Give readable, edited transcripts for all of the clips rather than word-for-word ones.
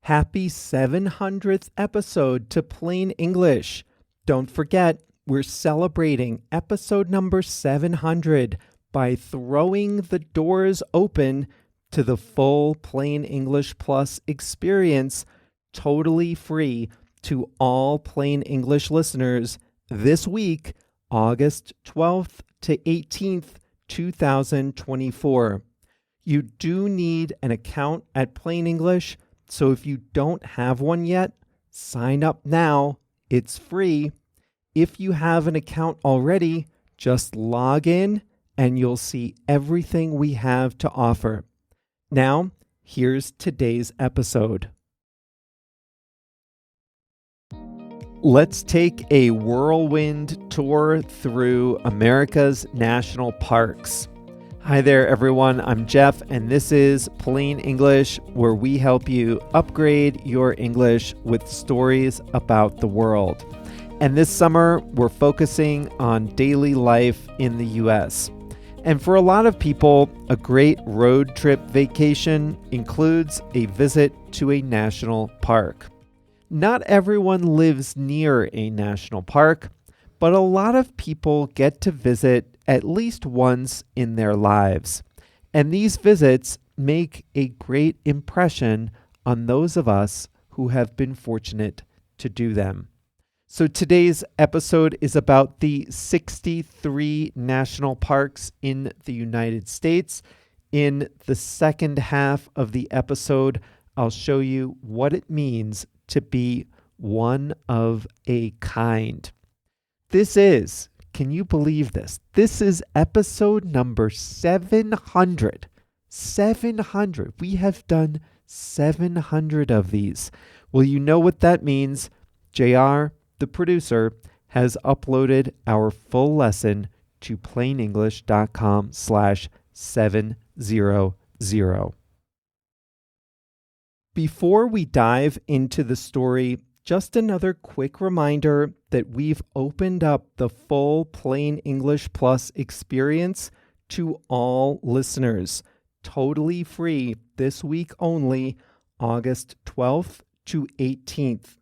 Happy 700th episode to Plain English. Don't forget, we're celebrating episode number 700 by throwing the doors open to the full Plain English Plus experience, totally free to all Plain English listeners this week, August 12th to 18th, 2024. You do need an account at Plain English, so if you don't have one yet, sign up now. It's free. If you have an account already, just log in and you'll see everything we have to offer. Now, here's today's episode. Let's take a whirlwind tour through America's national parks. Hi there, everyone. I'm Jeff, and this is Plain English, where we help you upgrade your English with stories about the world. And this summer, we're focusing on daily life in the U.S. And for a lot of people, a great road trip vacation includes a visit to a national park. Not everyone lives near a national park, but a lot of people get to visit at least once in their lives. And these visits make a great impression on those of us who have been fortunate to do them. So today's episode is about the 63 national parks in the United States. In the second half of the episode, I'll show you what it means to be one of a kind. Can you believe this? This is episode number 700. 700. We have done 700 of these. Well, you know what that means. JR, the producer, has uploaded our full lesson to plainenglish.com/700. Before we dive into the story, just another quick reminder that we've opened up the full Plain English Plus experience to all listeners, totally free this week only, August 12th to 18th.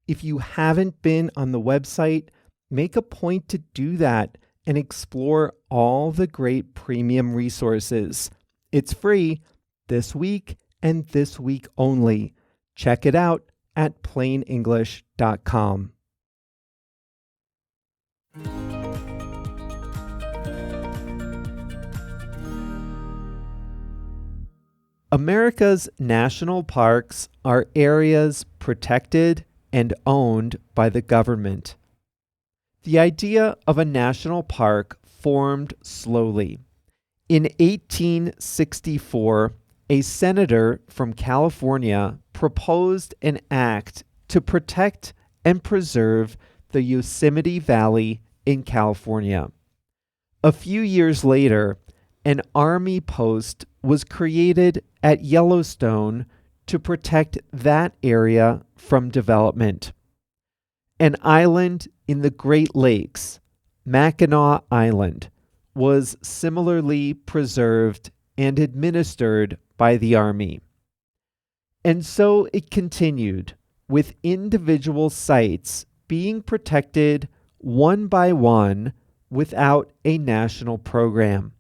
If you haven't been on the website, make a point to do that and explore all the great premium resources. It's free this week and this week only. Check it out at plainenglish.com. America's national parks are areas protected and owned by the government. The idea of a national park formed slowly. In 1864, a senator from California proposed an act to protect and preserve the Yosemite Valley in California. A few years later, an army post was created at Yellowstone to protect that area from development. An island in the Great Lakes, Mackinac Island, was similarly preserved and administered by the Army. And so it continued, with individual sites being protected one by one without a national program.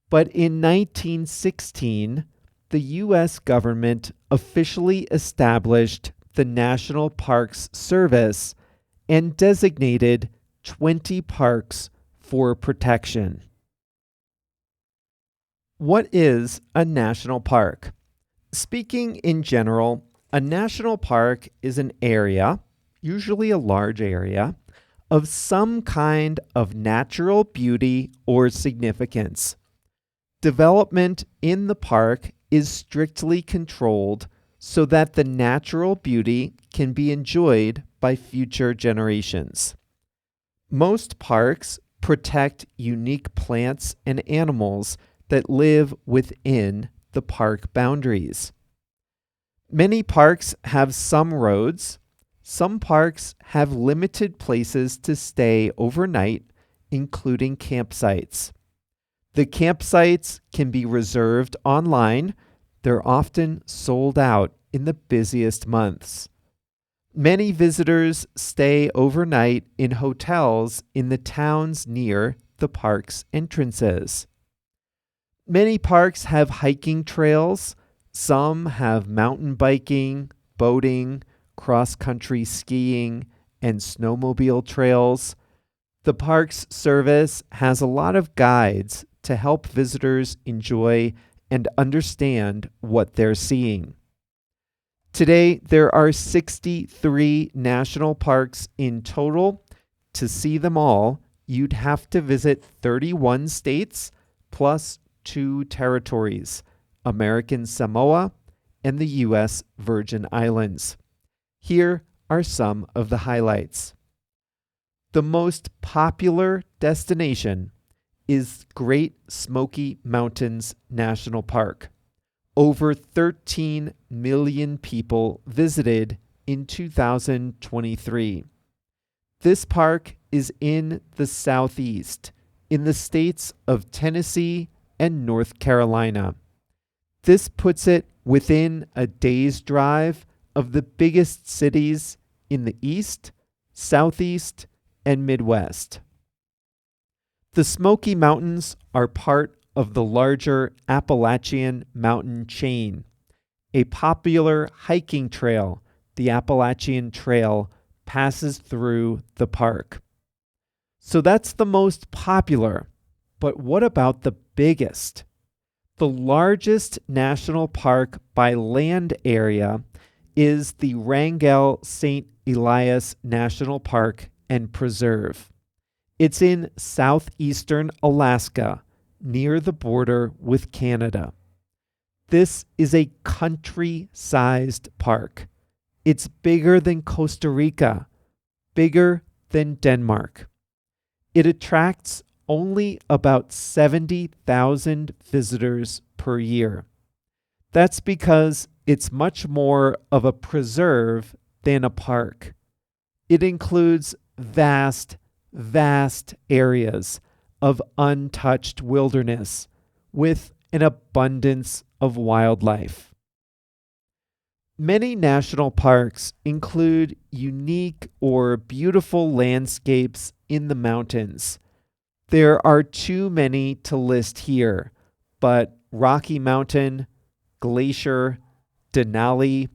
But in 1916, the U.S. government officially established the National Parks Service and designated 20 parks for protection. What is a national park? Speaking in general, a national park is an area, usually a large area, of some kind of natural beauty or significance. Development in the park is strictly controlled so that the natural beauty can be enjoyed by future generations. Most parks protect unique plants and animals that live within the park boundaries. Many parks have some roads. Some parks have limited places to stay overnight, including campsites. The campsites can be reserved online. They're often sold out in the busiest months. Many visitors stay overnight in hotels in the towns near the park's entrances. Many parks have hiking trails. Some have mountain biking, boating, cross-country skiing, and snowmobile trails. The park's service has a lot of guides to help visitors enjoy and understand what they're seeing. Today, there are 63 national parks in total. To see them all, you'd have to visit 31 states plus 2 territories, American Samoa and the U.S. Virgin Islands. Here are some of the highlights. The most popular destination is Great Smoky Mountains National Park. Over 13 million people visited in 2023. This park is in the southeast, in the states of Tennessee and North Carolina. This puts it within a day's drive of the biggest cities in the east, southeast, and Midwest. The Smoky Mountains are part of the larger Appalachian mountain chain. A popular hiking trail, the Appalachian Trail, passes through the park. So that's the most popular. But what about the biggest? The largest national park by land area is the Wrangell St. Elias National Park and Preserve. It's in southeastern Alaska, near the border with Canada. This is a country-sized park. It's bigger than Costa Rica, bigger than Denmark. It attracts only about 70,000 visitors per year. That's because it's much more of a preserve than a park. It includes vast areas of untouched wilderness with an abundance of wildlife. Many national parks include unique or beautiful landscapes in the mountains. There are too many to list here, but Rocky Mountain, Glacier, Denali,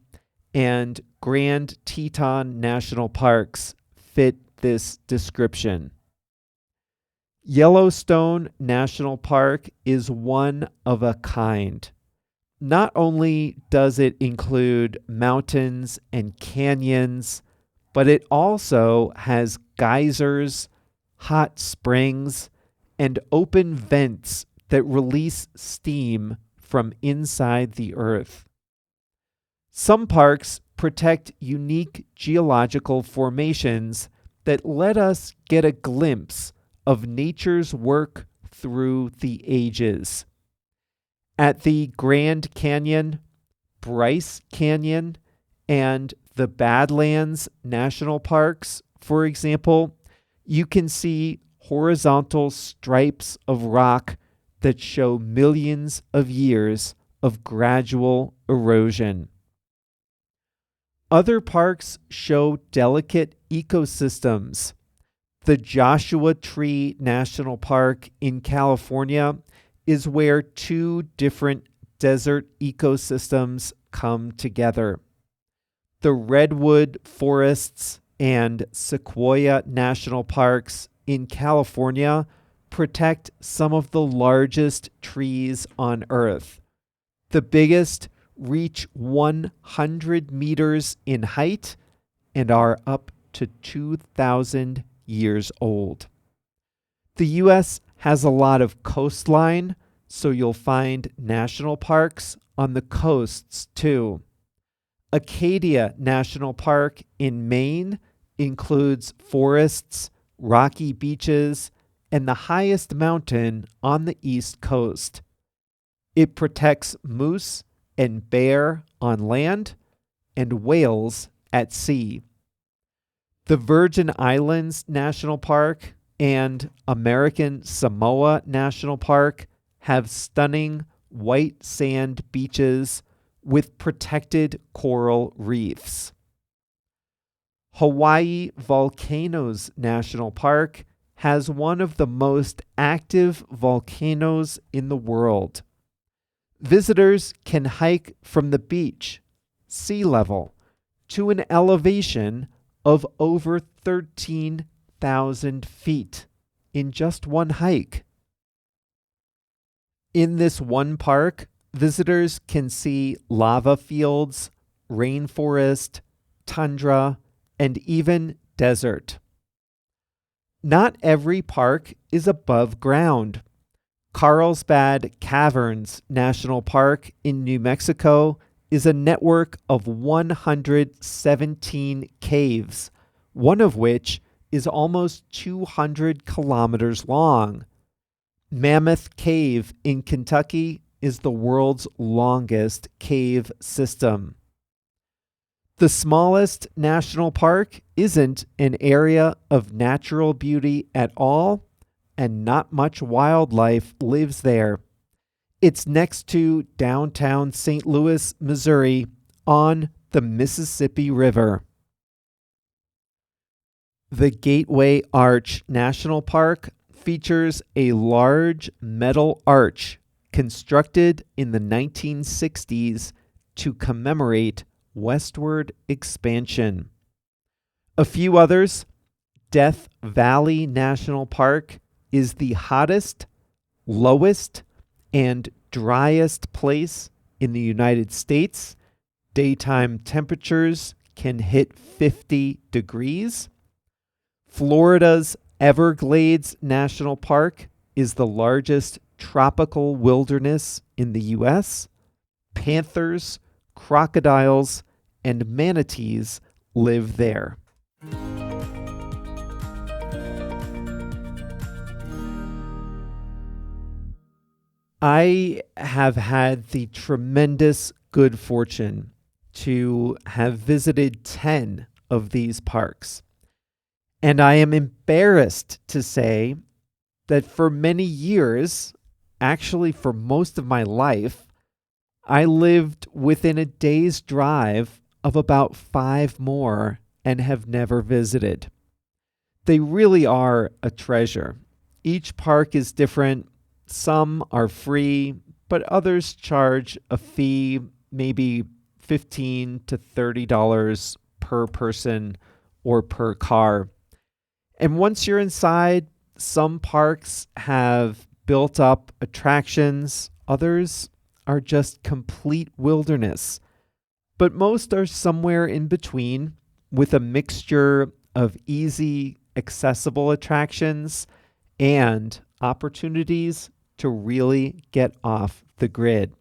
and Grand Teton National Parks fit this description. Yellowstone National Park is one of a kind. Not only does it include mountains and canyons, but it also has geysers, hot springs, and open vents that release steam from inside the earth. Some parks protect unique geological formations that let us get a glimpse of nature's work through the ages. At the Grand Canyon, Bryce Canyon, and the Badlands National Parks, for example, you can see horizontal stripes of rock that show millions of years of gradual erosion. Other parks show delicate ecosystems. The Joshua Tree National Park in California is where 2 different desert ecosystems come together. The redwood forests and Sequoia National Parks in California protect some of the largest trees on Earth. The biggest reach 100 meters in height and are up to 2,000 years old. The U.S. has a lot of coastline, so you'll find national parks on the coasts too. Acadia National Park in Maine includes forests, rocky beaches, and the highest mountain on the East Coast. It protects moose and bear on land and whales at sea. The Virgin Islands National Park and American Samoa National Park have stunning white sand beaches with protected coral reefs. Hawaii Volcanoes National Park has one of the most active volcanoes in the world. Visitors can hike from the beach, sea level, to an elevation of over 13,000 feet in just one hike. In this one park, visitors can see lava fields, rainforest, tundra, and even desert. Not every park is above ground. Carlsbad Caverns National Park in New Mexico is a network of 117 caves, one of which is almost 200 kilometers long. Mammoth Cave in Kentucky is the world's longest cave system. The smallest national park isn't an area of natural beauty at all, and not much wildlife lives there. It's next to downtown St. Louis, Missouri, on the Mississippi River. The Gateway Arch National Park features a large metal arch constructed in the 1960s to commemorate westward expansion. A few others: Death Valley National Park is the hottest, lowest, and driest place in the United States. Daytime temperatures can hit 50 degrees. Florida's Everglades National Park is the largest tropical wilderness in the U.S. Panthers, crocodiles, and manatees live there. I have had the tremendous good fortune to have visited 10 of these parks. And I am embarrassed to say that for many years, actually for most of my life, I lived within a day's drive of about 5 more and have never visited. They really are a treasure. Each park is different. Some are free, but others charge a fee, maybe $15 to $30 per person or per car. And once you're inside, some parks have built up attractions, others are just complete wilderness. But most are somewhere in between, with a mixture of easy, accessible attractions and opportunities to really get off the grid.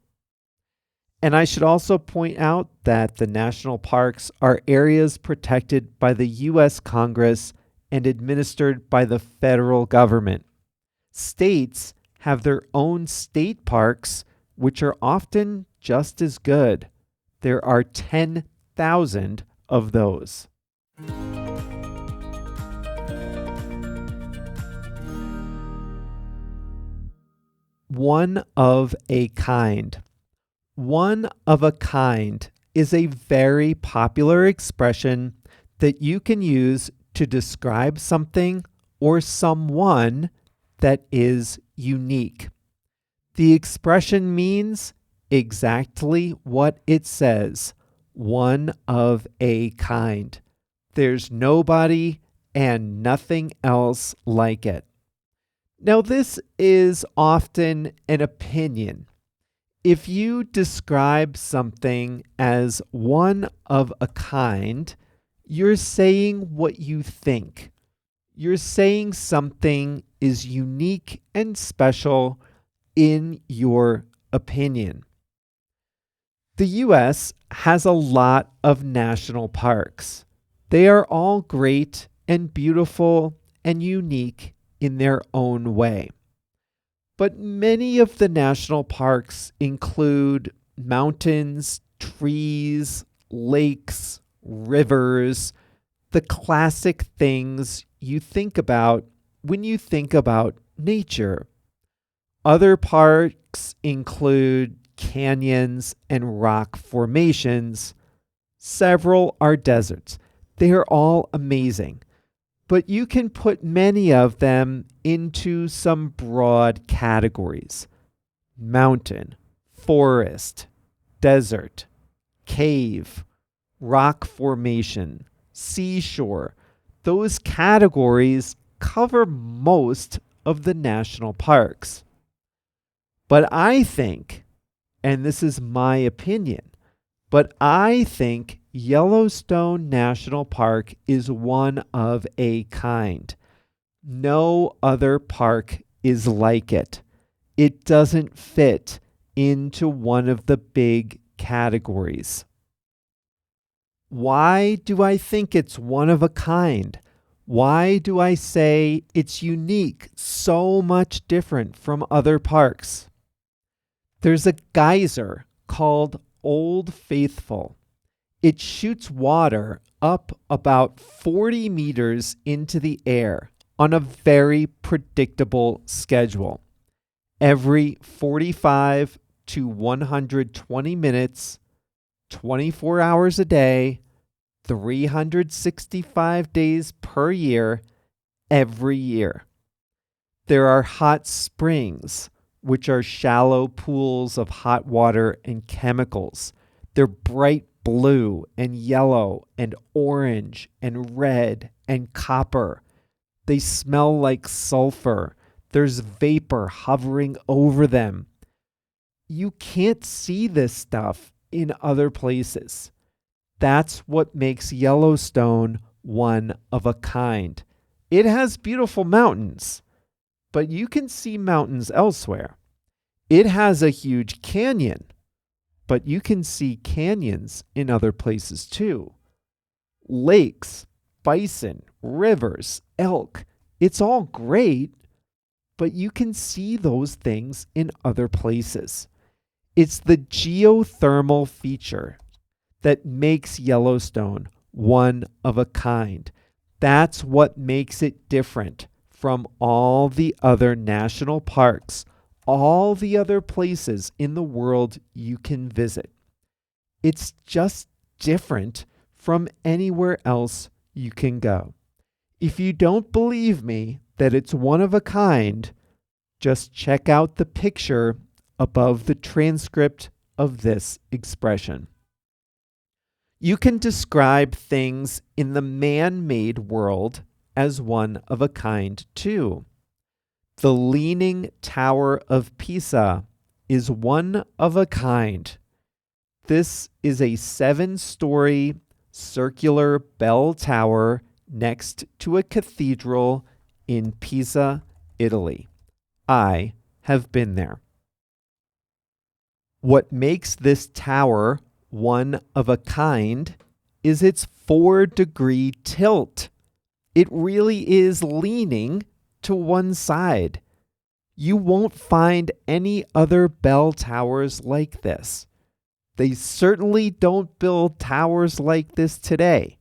And I should also point out that the national parks are areas protected by the U.S. Congress and administered by the federal government. States have their own state parks, which are often just as good. There are 10,000 of those. One of a kind. One of a kind is a very popular expression that you can use to describe something or someone that is unique. The expression means exactly what it says: one of a kind. There's nobody and nothing else like it. Now, this is often an opinion. If you describe something as one of a kind, you're saying what you think. You're saying something is unique and special in your opinion. The U.S. has a lot of national parks. They are all great and beautiful and unique in their own way. But many of the national parks include mountains, trees, lakes, rivers, the classic things you think about when you think about nature. Other parks include canyons, and rock formations. Several are deserts. They are all amazing, but you can put many of them into some broad categories: mountain, forest, desert, cave, rock formation, seashore. Those categories cover most of the national parks. But I think, and this is my opinion, but I think Yellowstone National Park is one of a kind. No other park is like it. It doesn't fit into one of the big categories. Why do I think it's one of a kind? Why do I say it's unique, so much different from other parks? There's a geyser called Old Faithful. It shoots water up about 40 meters into the air on a very predictable schedule. Every 45 to 120 minutes, 24 hours a day, 365 days per year, every year. There are hot springs, which are shallow pools of hot water and chemicals. They're bright blue and yellow and orange and red and copper. They smell like sulfur. There's vapor hovering over them. You can't see this stuff in other places. That's what makes Yellowstone one of a kind. It has beautiful mountains, but you can see mountains elsewhere. It has a huge canyon, but you can see canyons in other places too. Lakes, bison, rivers, elk, it's all great, but you can see those things in other places. It's the geothermal feature that makes Yellowstone one of a kind. That's what makes it different from all the other national parks, all the other places in the world you can visit. It's just different from anywhere else you can go. If you don't believe me that it's one of a kind, just check out the picture above the transcript of this expression. You can describe things in the man-made world as one of a kind too. The Leaning Tower of Pisa is one of a kind. This is a 7-story circular bell tower next to a cathedral in Pisa, Italy. I have been there. What makes this tower one of a kind is its 4-degree tilt. It really is leaning to one side. You won't find any other bell towers like this. They certainly don't build towers like this today.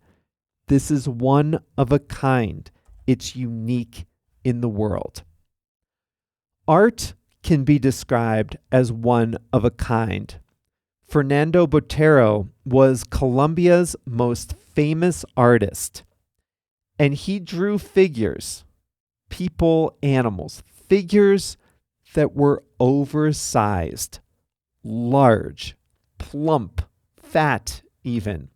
This is one of a kind. It's unique in the world. Art can be described as one of a kind. Fernando Botero was Colombia's most famous artist, and he drew figures, people, animals, figures that were oversized, large, plump, fat even.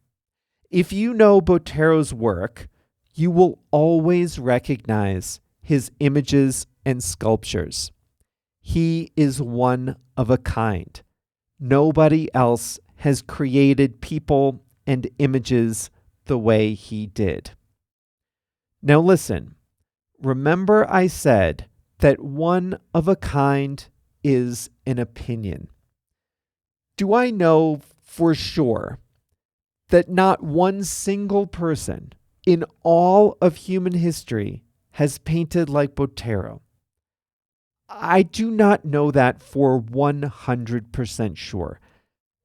If you know Botero's work, you will always recognize his images and sculptures. He is one of a kind. Nobody else has created people and images the way he did. Now listen, remember I said that one of a kind is an opinion. Do I know for sure that not one single person in all of human history has painted like Botero? I do not know that for 100% sure.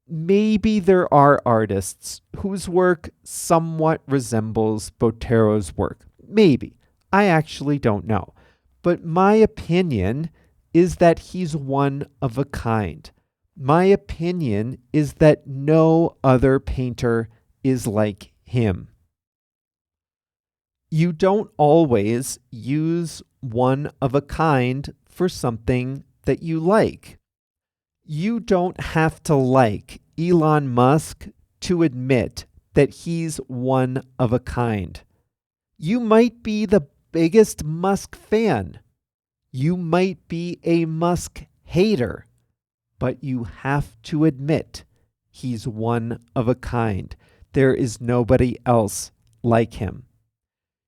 Maybe there are artists whose work somewhat resembles Botero's work. Maybe. I actually don't know. But my opinion is that he's one of a kind. My opinion is that no other painter is like him. You don't always use one of a kind for something that you like. You don't have to like Elon Musk to admit that he's one of a kind. You might be the biggest Musk fan. You might be a Musk hater, but you have to admit he's one of a kind. There is nobody else like him.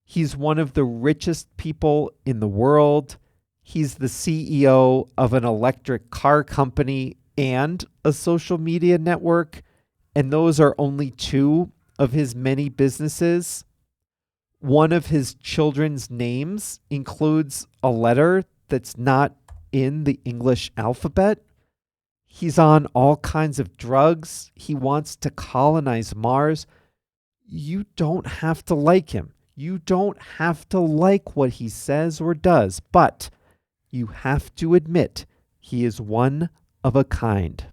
He's one of the richest people in the world. He's the CEO of an electric car company and a social media network, and those are only two of his many businesses. One of his children's names includes a letter that's not in the English alphabet. He's on all kinds of drugs. He wants to colonize Mars. You don't have to like him. You don't have to like what he says or does, but you have to admit he is one of a kind.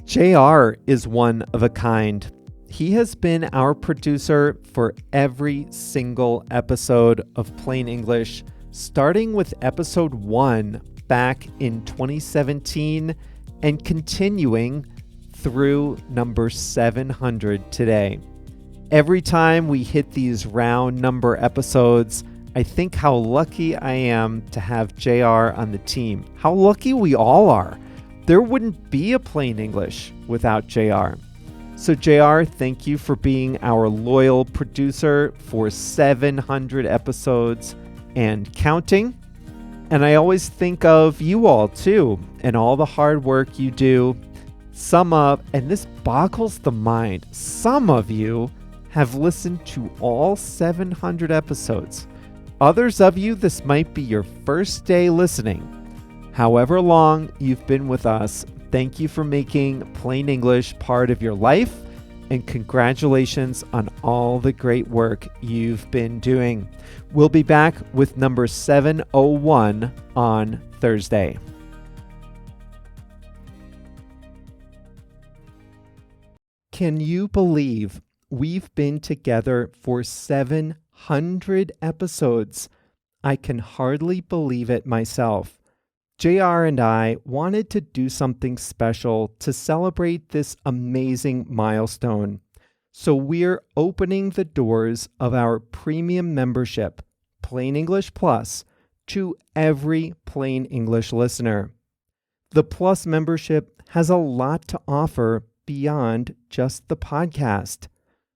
JR is one of a kind. He has been our producer for every single episode of Plain English, starting with episode 1 back in 2017 and continuing through number 700 today. Every time we hit these round number episodes, I think how lucky I am to have JR on the team. How lucky we all are. There wouldn't be a Plain English without JR. So JR, thank you for being our loyal producer for 700 episodes and counting. And I always think of you all too, and all the hard work you do. And this boggles the mind, some of you have listened to all 700 episodes. Others of you, this might be your first day listening. However long you've been with us, thank you for making Plain English part of your life, and congratulations on all the great work you've been doing. We'll be back with number 701 on Thursday. Can you believe we've been together for 700 episodes? I can hardly believe it myself. JR and I wanted to do something special to celebrate this amazing milestone. So we're opening the doors of our premium membership, Plain English Plus, to every Plain English listener. The Plus membership has a lot to offer beyond just the podcast.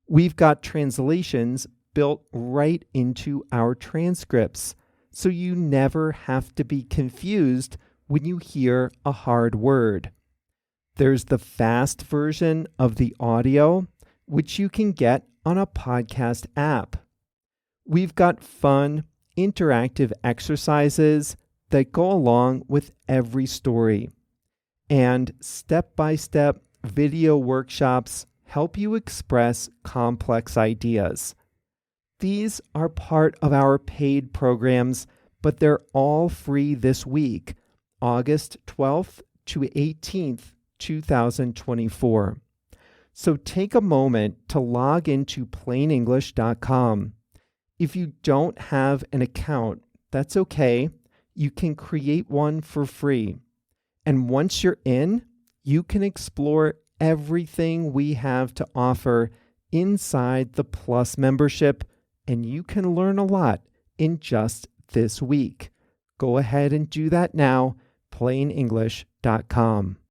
We've got translations built right into our transcripts, so you never have to be confused when you hear a hard word. There's the fast version of the audio, which you can get on a podcast app. We've got fun, interactive exercises that go along with every story, and step-by-step video workshops help you express complex ideas. These are part of our paid programs, but they're all free this week, August 12th to 18th, 2024. So take a moment to log into plainenglish.com. If you don't have an account, that's okay. You can create one for free. And once you're in, you can explore everything we have to offer inside the Plus membership, and you can learn a lot in just this week. Go ahead and do that now, plainenglish.com.